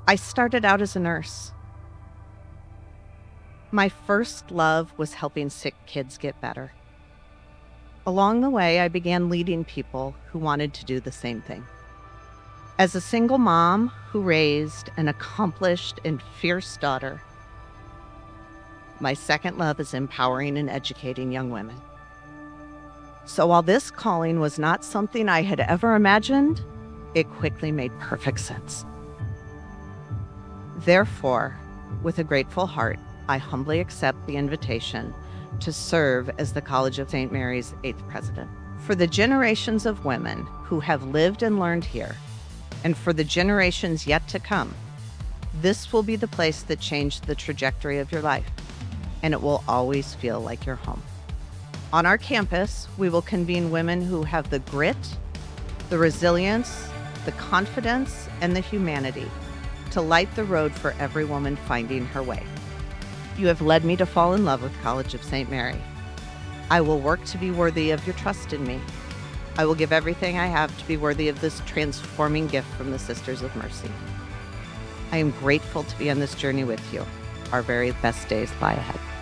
I started out as a nurse. My first love was helping sick kids get better. Along the way, I began leading people who wanted to do the same thing. As a single mom who raised an accomplished and fierce daughter, my second love is empowering and educating young women. So while this calling was not something I had ever imagined, it quickly made perfect sense. Therefore, with a grateful heart, I humbly accept the invitation to serve as the College of St. Mary's 8th president. For the generations of women who have lived and learned here, and for the generations yet to come, this will be the place that changed the trajectory of your life, and it will always feel like your home. On our campus, we will convene women who have the grit, the resilience, the confidence, and the humanity to light the road for every woman finding her way. You have led me to fall in love with College of St. Mary. I will work to be worthy of your trust in me. I will give everything I have to be worthy of this transforming gift from the Sisters of Mercy. I am grateful to be on this journey with you. Our very best days lie ahead.